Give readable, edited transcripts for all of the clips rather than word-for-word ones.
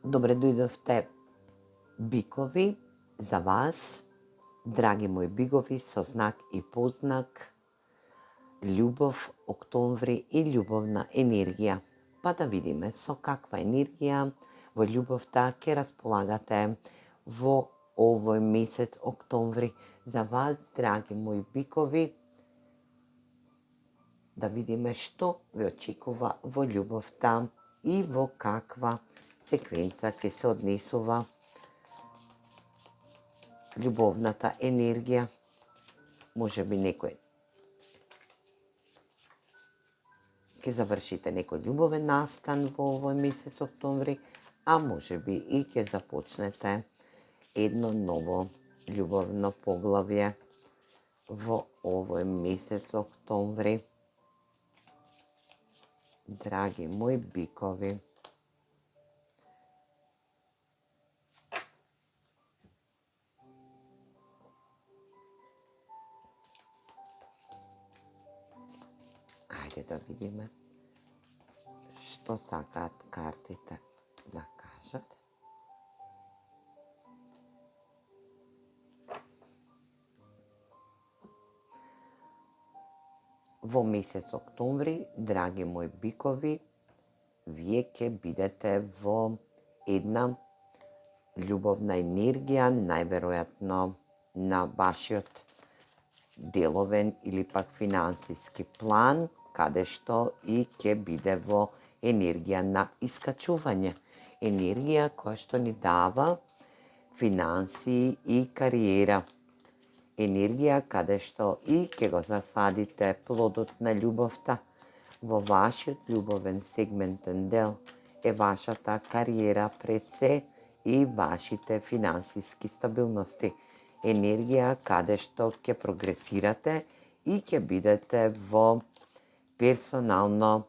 Добре дојдовте, бикови, за вас, драги мои бикови, со знак и познак, љубов, октомври и љубовна енергија. Па да видиме со каква енергија во љубовта ќе располагате во овој месец октомври. За вас, драги мои бикови, да видиме што ве очекува во љубовта и во каква секвенца ќе се однесува љубовната енергија. Може би некој ќе завршите некој љубовен настан во овој месец октомври, а може би и ќе започнете едно ново љубовно поглавје во овој месец октомври. Драги мои бикови, ајде да видиме што сакаат картите да кажат. Во месец октомври, драги мои бикови, вие ќе бидете во една љубовна енергија, најверојатно на вашиот деловен или пак финансиски план, каде што и ќе биде во енергија на искачување. Енергија која што ни дава финансии и кариера. Енергија каде што и ќе го засадите плодот на љубовта. Во вашиот љубовен сегментен дел е вашата кариера пред се и вашите финансиски стабилности. Енергија каде што ќе прогресирате и ќе бидете во персонално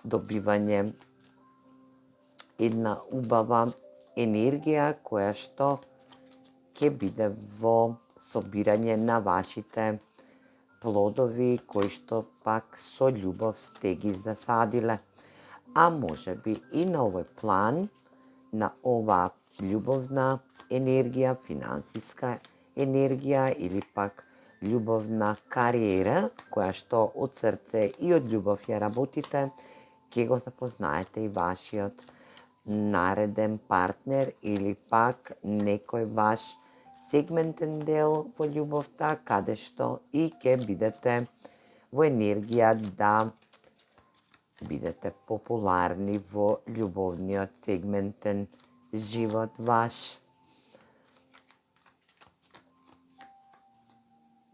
добивање, една убава енергија која што ќе биде во собирање на вашите плодови кои што пак со љубов сте ги засадиле. А може би и на овој план, на ова љубовна енергија, финансиска енергија или пак љубовна кариера, која што од срце и од љубов ја работите, ќе го запознаете и вашиот нареден партнер или пак некој ваш сегментен дел во љубовта, каде што и ќе бидете во енергија да бидете популарни во љубовниот сегментен живот ваш.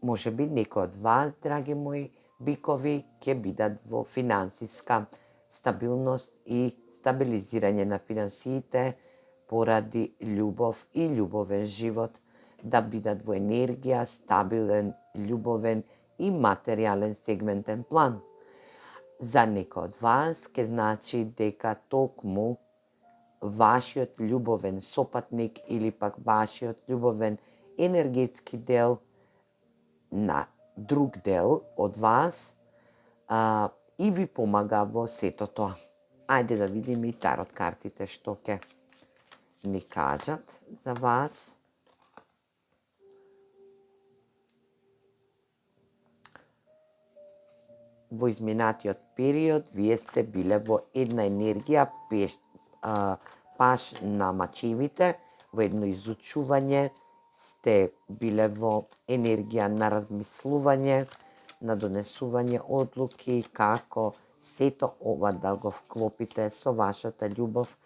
Може би некој од вас, драги мои бикови, ќе бидат во финансиска стабилност и стабилизирање на финансиите поради љубов и љубовен живот, да бидат во енергија, стабилен, љубовен и материјален сегментен план. За некој од вас ќе значи дека токму вашиот љубовен сопатник или пак вашиот љубовен енергетски дел на друг дел од вас и ви помага во сето тоа. Ајде да видиме и тарот картите што ќе ни кажат за вас. Во изминатиот период вие сте биле во една енергија паш на мачевите, во едно изучување, сте биле во енергија на размислување, на донесување одлуки, како сето ова да го вклопите со вашата љубов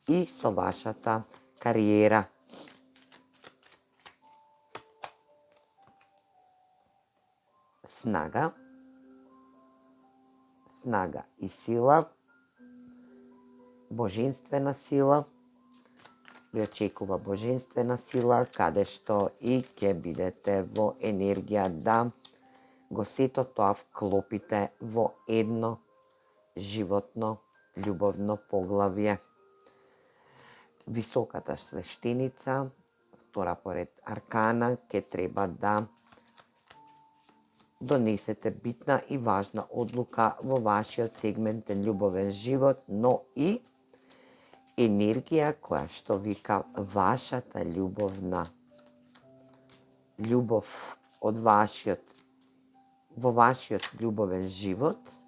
и со вашата кариера. Снага и сила, божествена сила, ви очекува божествена сила, каде што и ќе бидете во енергија да го сето тоа вклопите во едно животно, љубовно поглавје. Високата свештеница, втора поред аркана, ќе треба да донесете битна и важна одлука во вашиот сегментен љубовен живот, но и енергија која што вика вашата љубов од во вашиот љубовен живот,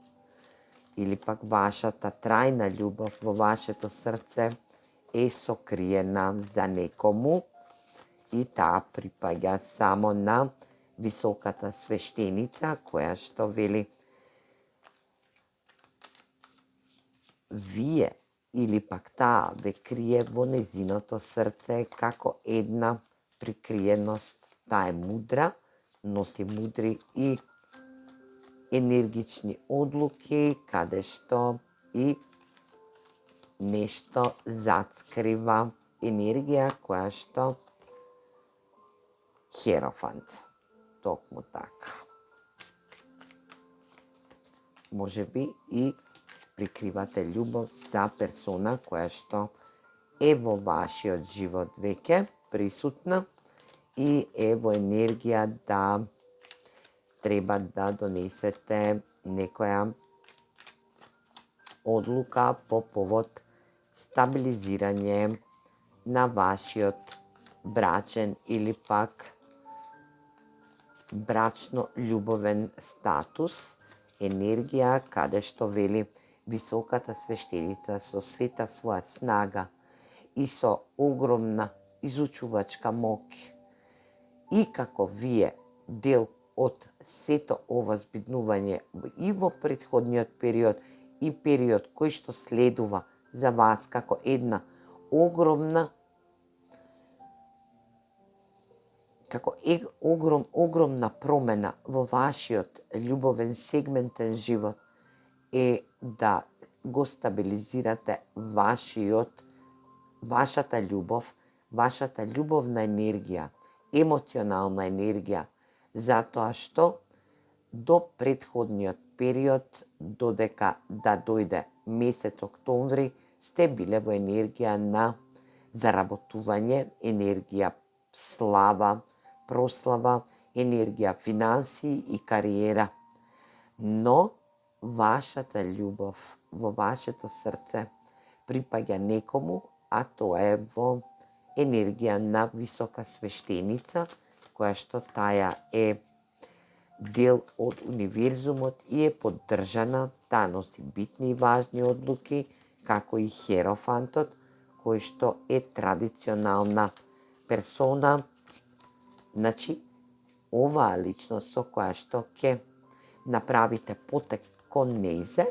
или пак вашата трајна љубов во вашето срце е сокриена за некому и таа припаѓа само на високата свештеница која што вели вие или пак таа ве крие во незиното срце како една прикриеност. Таа е мудра, носи мудри и енергични одлуки, каде што и нешто затскрива енергија која што Херофант. Токму така. Може би и прикривате љубов за персона која што е во вашиот живот веќе присутна и е во енергија да треба да донесете некоја одлука по повод стабилизирање на вашиот брачен или пак брачно-љубовен статус, енергија каде што вели високата свештеница со света своја снага и со огромна изучувачка моќ. И како вие дел од сето ова збиднување и во претходниот период и период кој што следува за вас како една огромна промена во вашиот љубовен сегментен живот е да го стабилизирате вашата љубов, вашата љубовна енергија, емоционална енергија, затоа што до претходниот период, додека да дојде месец октомври, сте биле во енергија на заработување, енергија слава, прослава, енергија финансии и кариера. Но вашата љубов во вашето срце припаѓа некому, а тоа е во енергија на висока свештеница, која што таја е дел од универзумот и е поддржана, таа носи битни и важни одлуки, како и Херофантот, кој што е традиционална персона. Значи, оваа личност со која што ќе направите потек кон нејзе,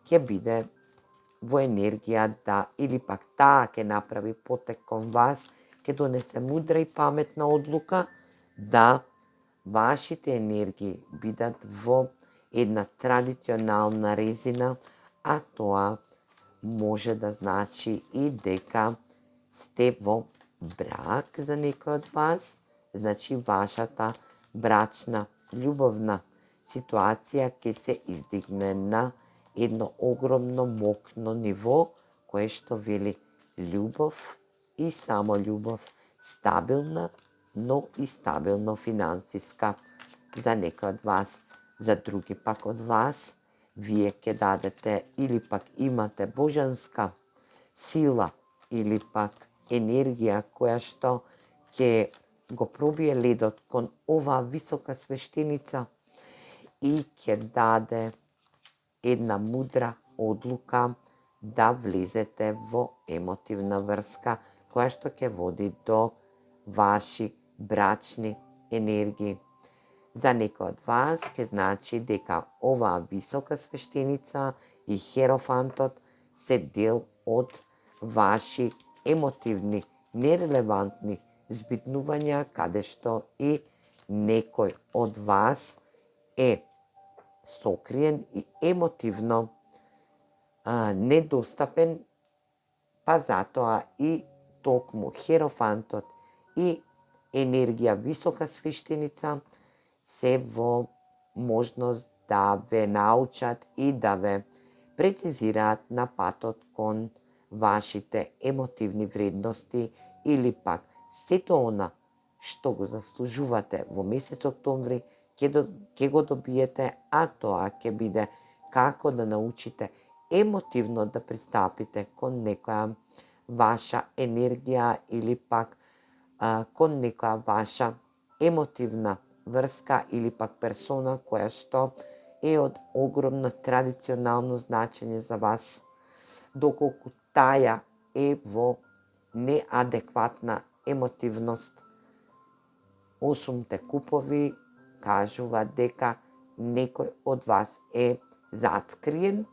ќе биде во енергија да, или пак таа ќе направи потек кон вас, ќе донесе мудра и паметна одлука да вашите енергии бидат во една традиционална резина, а тоа може да значи и дека сте во брак за некој од вас, значи вашата брачна, љубовна ситуација ќе се издигне на едно огромно мокно ниво, кое што вели љубов и само љубов, стабилна, но и стабилно финансиска за некој од вас. За други пак од вас, вие ќе дадете или пак имате божанска сила или пак енергија која што ќе го пробие ледот кон оваа висока свештеница и ќе даде една мудра одлука да влезете во емотивна врска која што ќе води до ваши брачни енергии. За некој од вас ќе значи дека оваа висока свештеница и Херофантот се дел од ваши емотивни, нерелевантни збитнувања, каде што и некој од вас е сокриен и емотивно недостапен, па затоа и токму Херофантот и енергија висока свештеница се во можност да ве научат и да ве прецизираат на патот кон вашите емотивни вредности или пак сето она што го заслужувате во месец октомври ќе го добиете, а тоа ќе биде како да научите емотивно да пристапите кон некоја ваша енергија или пак кон некоја ваша емотивна врска или пак персона која што е од огромно традиционално значење за вас, доколку таја е во неадекватна емотивност. Осумте купови кажува дека некој од вас е заскриен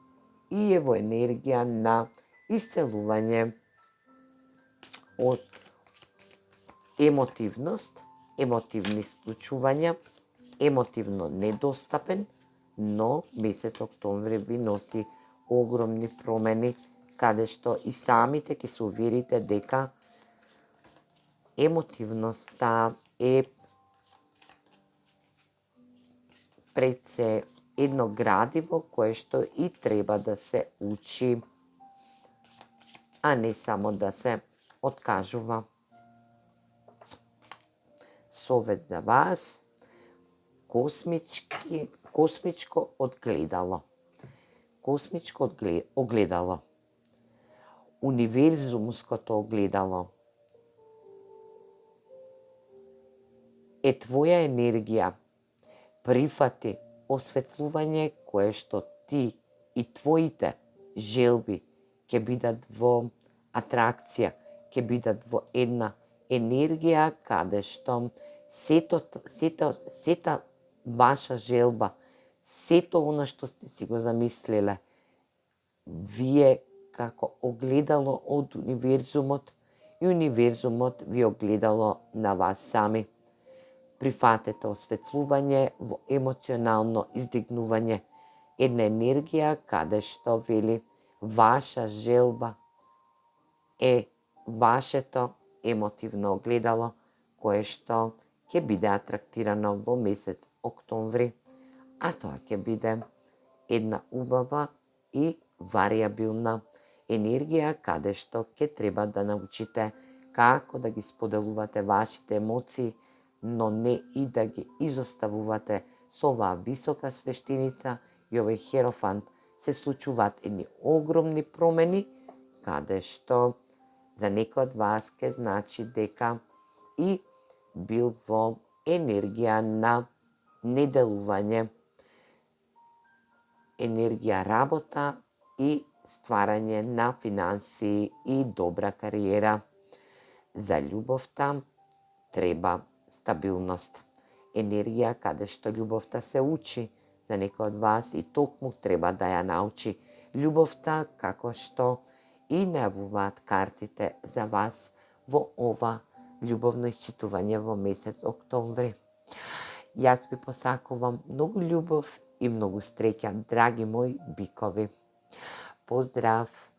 и е во енергија на исцелување од емотивност, емотивни случувања, емотивно недостапен, но месец октомври ви носи огромни промени, каде што и самите ќе се уверите дека емотивноста е пред се едно градиво кое што и треба да се учи, а не само да се откажува. Совет за вас, космичко одгледало. Космичко огледало. Универзумското огледало е твоја енергија. Прифати осветлување кое што ти и твоите желби ќе бидат во атракција, ќе бидат во една енергија каде што сета ваша желба, сето она што сте си го замислиле, вие како огледало од универзумот и универзумот ви огледало на вас сами. Прифатете осветлување во емоционално издигнување, една енергија каде што вели ваша желба е вашето емотивно огледало кое што ќе биде атрактирано во месец октомври, а тоа ќе биде една убава и варијабилна енергија каде што ќе треба да научите како да ги споделувате вашите емоции, но не и да ги изоставувате со оваа висока свештиница и овој херофант. Се случуваат едни огромни промени каде што за некој од вас ќе значи дека и бил во енергија на неделување, енергија работа и стварање на финансии и добра кариера. За љубовта треба стабилност. Енергија каде што љубовта се учи, за некој од вас и токму треба да ја научи љубовта, како што и најавуваат картите за вас во ова љубовно исчитување во месец октомври. Јас ви посакувам многу љубов и многу среќа, драги мои бикови. Поздрав!